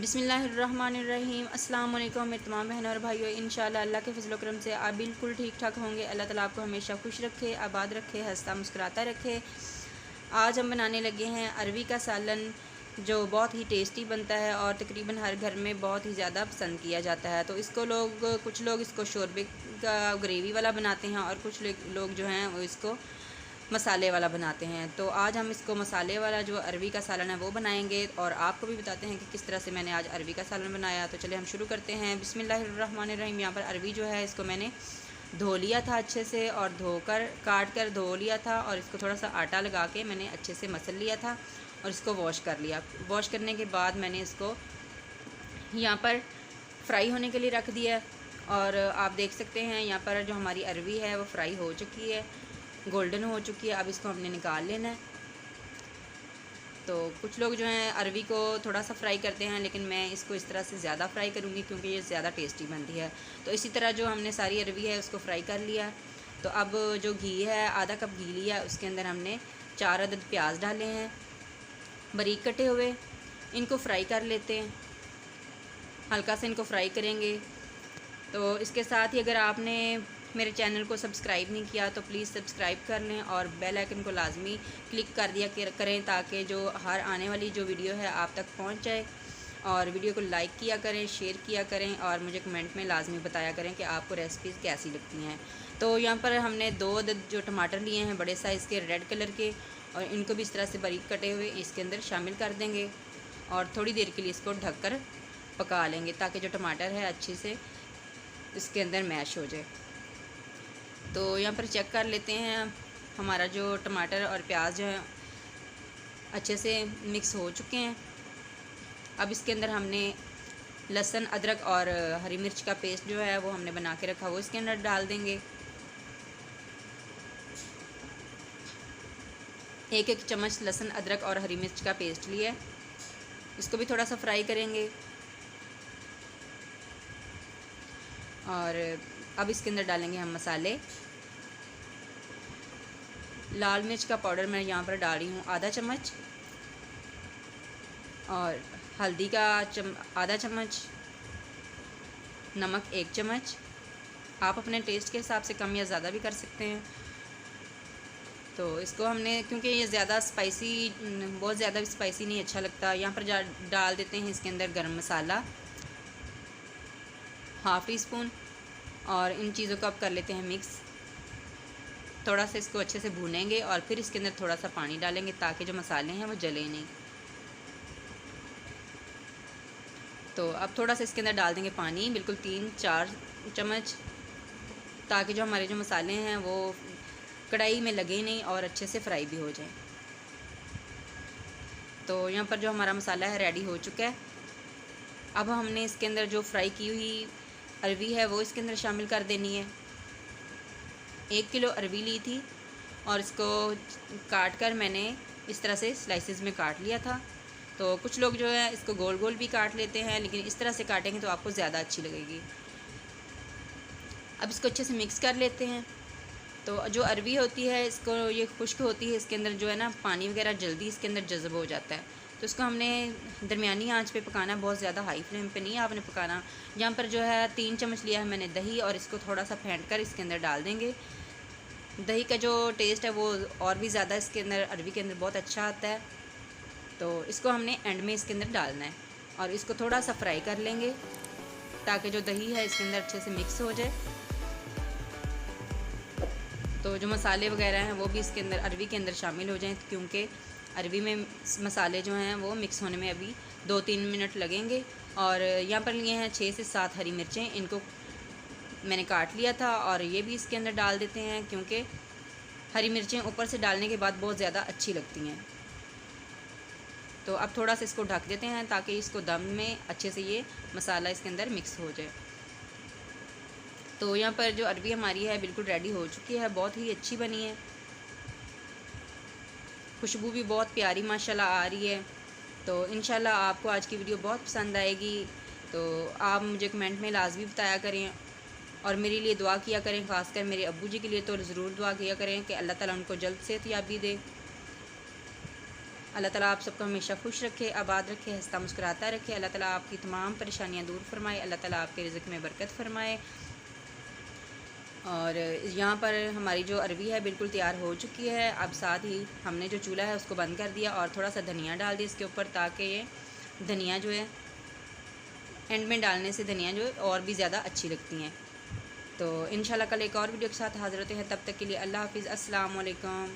बिस्मिल्लाहिर्रहमानिर्रहीम। अस्सलाम वालेकुम मेरे तमाम बहनों और भाइयों। इंशाअल्लाह अल्लाह के फजल करम से आप बिल्कुल ठीक ठाक होंगे। अल्लाह ताला आपको हमेशा खुश रखे, आबाद रखे, हंसता मुस्कुराता रखे। आज हम बनाने लगे हैं अरवी का सालन, जो बहुत ही टेस्टी बनता है और तकरीबन हर घर में बहुत ही ज़्यादा पसंद किया जाता है। तो इसको कुछ लोग इसको शोरबे का ग्रेवी वाला बनाते हैं और कुछ लोग जो हैं वो इसको मसाले वाला बनाते हैं। तो आज हम इसको मसाले वाला जो अरवी का सालन है वो बनाएंगे और आपको भी बताते हैं कि किस तरह से मैंने आज अरवी का सालन बनाया। तो चलिए हम शुरू करते हैं। बिस्मिल्लाहिर्रहमानिर्रहीम। यहाँ पर अरवी जो है इसको मैंने धो लिया था अच्छे से और काट कर धो लिया था और इसको थोड़ा सा आटा लगा के मैंने अच्छे से मसल लिया था और इसको वॉश कर लिया। वॉश करने के बाद मैंने इसको यहाँ पर फ्राई होने के लिए रख दिया और आप देख सकते हैं यहाँ पर जो हमारी अरवी है वो फ्राई हो चुकी है, गोल्डन हो चुकी है। अब इसको हमने निकाल लेना है। तो कुछ लोग जो हैं अरवी को थोड़ा सा फ्राई करते हैं, लेकिन मैं इसको इस तरह से ज़्यादा फ्राई करूँगी क्योंकि ये ज़्यादा टेस्टी बनती है। तो इसी तरह जो हमने सारी अरवी है उसको फ्राई कर लिया। तो अब जो घी है, आधा कप घी लिया, उसके अंदर हमने 4 अदद प्याज डाले हैं बारीक कटे हुए। इनको फ्राई कर लेते हैं, हल्का से इनको फ्राई करेंगे। तो इसके साथ ही अगर आपने मेरे चैनल को सब्सक्राइब नहीं किया तो प्लीज़ सब्सक्राइब कर लें और बेल आइकन को लाजमी क्लिक कर दिया करें ताकि जो हर आने वाली जो वीडियो है आप तक पहुंच जाए। और वीडियो को लाइक किया करें, शेयर किया करें और मुझे कमेंट में लाजमी बताया करें कि आपको रेसिपीज़ कैसी लगती हैं। तो यहाँ पर हमने 2 अदद जो टमाटर लिए हैं बड़े साइज़ के रेड कलर के, और इनको भी इस तरह से बारीक कटे हुए इसके अंदर शामिल कर देंगे और थोड़ी देर के लिए इसको ढककर पका लेंगे ताकि जो टमाटर है अच्छे से इसके अंदर मैश हो जाए। तो यहाँ पर चेक कर लेते हैं हमारा जो टमाटर और प्याज जो है अच्छे से मिक्स हो चुके हैं। अब इसके अंदर हमने लहसुन, अदरक और हरी मिर्च का पेस्ट जो है वो हमने बना के रखा वो इसके अंदर डाल देंगे। एक चम्मच लहसुन, अदरक और हरी मिर्च का पेस्ट लिया, इसको भी थोड़ा सा फ्राई करेंगे। और अब इसके अंदर डालेंगे हम मसाले। लाल मिर्च का पाउडर मैं यहाँ पर डाल रही हूँ आधा चम्मच, और हल्दी का आधा चम्मच, नमक 1 चम्मच। आप अपने टेस्ट के हिसाब से कम या ज़्यादा भी कर सकते हैं। तो इसको हमने, क्योंकि ये बहुत ज़्यादा स्पाइसी नहीं अच्छा लगता, यहाँ पर डाल देते हैं इसके अंदर गरम मसाला ½ टी स्पून। और इन चीज़ों को अब कर लेते हैं मिक्स। थोड़ा सा इसको अच्छे से भूनेंगे और फिर इसके अंदर थोड़ा सा पानी डालेंगे ताकि जो मसाले हैं वो जले नहीं। तो अब थोड़ा सा इसके अंदर डाल देंगे पानी, बिल्कुल 3-4 चम्मच, ताकि जो हमारे जो मसाले हैं वो कढ़ाई में लगे नहीं और अच्छे से फ्राई भी हो जाए। तो यहाँ पर जो हमारा मसाला है रेडी हो चुका है। अब हमने इसके अंदर जो फ्राई की हुई अरवी है वो इसके अंदर शामिल कर देनी है। 1 किलो अरवी ली थी और इसको काट कर मैंने इस तरह से स्लाइसेस में काट लिया था। तो कुछ लोग जो है इसको गोल गोल भी काट लेते हैं, लेकिन इस तरह से काटेंगे तो आपको ज़्यादा अच्छी लगेगी। अब इसको अच्छे से मिक्स कर लेते हैं। तो जो अरवी होती है इसको, ये खुश्क होती है, इसके अंदर जो है ना पानी वगैरह जल्दी इसके अंदर जज़ब हो जाता है। तो इसको हमने दरमियानी आंच पे पकाना, बहुत ज़्यादा हाई फ्लेम पे नहीं आपने पकाना। यहाँ पर जो है 3 चम्मच लिया है मैंने दही और इसको थोड़ा सा फेंट कर इसके अंदर डाल देंगे। दही का जो टेस्ट है वो और भी ज़्यादा इसके अंदर अरवी के अंदर बहुत अच्छा आता है। तो इसको हमने एंड में इसके अंदर डालना है और इसको थोड़ा सा फ्राई कर लेंगे ताकि जो दही है इसके अंदर अच्छे से मिक्स हो जाए। तो जो मसाले वगैरह हैं वो भी इसके अंदर अरवी के अंदर शामिल हो जाएं, क्योंकि अरवी में मसाले जो हैं वो मिक्स होने में अभी 2-3 मिनट लगेंगे। और यहाँ पर लिए हैं 6 से 7 हरी मिर्चें, इनको मैंने काट लिया था और ये भी इसके अंदर डाल देते हैं, क्योंकि हरी मिर्चें ऊपर से डालने के बाद बहुत ज़्यादा अच्छी लगती हैं। तो अब थोड़ा सा इसको ढक देते हैं ताकि इसको दम में अच्छे से ये मसाला इसके अंदर मिक्स हो जाए। तो यहाँ पर जो अरवी हमारी है बिल्कुल रेडी हो चुकी है, बहुत ही अच्छी बनी है, खुशबू भी बहुत प्यारी माशाल्लाह आ रही है। तो इंशाल्लाह आपको आज की वीडियो बहुत पसंद आएगी। तो आप मुझे कमेंट में लाजमी बताया करें और मेरे लिए दुआ किया करें, ख़ासकर मेरे अब्बू जी के लिए तो ज़रूर दुआ किया करें कि अल्लाह ताला उनको जल्द सेहतयाबी दे। अल्लाह ताला आप सबको हमेशा खुश रखे, आबाद रखे, हंसता मुस्कुराता रखे। अल्लाह ताला आपकी तमाम परेशानियां दूर फरमाए। अल्लाह ताला आपके रिज़्क़ में बरकत फरमाए। और यहाँ पर हमारी जो अरवी है बिल्कुल तैयार हो चुकी है। अब साथ ही हमने जो चूल्हा है उसको बंद कर दिया और थोड़ा सा धनिया डाल दिया इसके ऊपर, ताकि ये धनिया जो है एंड में डालने से धनिया जो है और भी ज़्यादा अच्छी लगती हैं। तो इंशाल्लाह कल एक और वीडियो के साथ हाज़िर होते हैं। तब तक के लिए अल्लाह हाफ़िज़, अस्सलाम वालेकुम।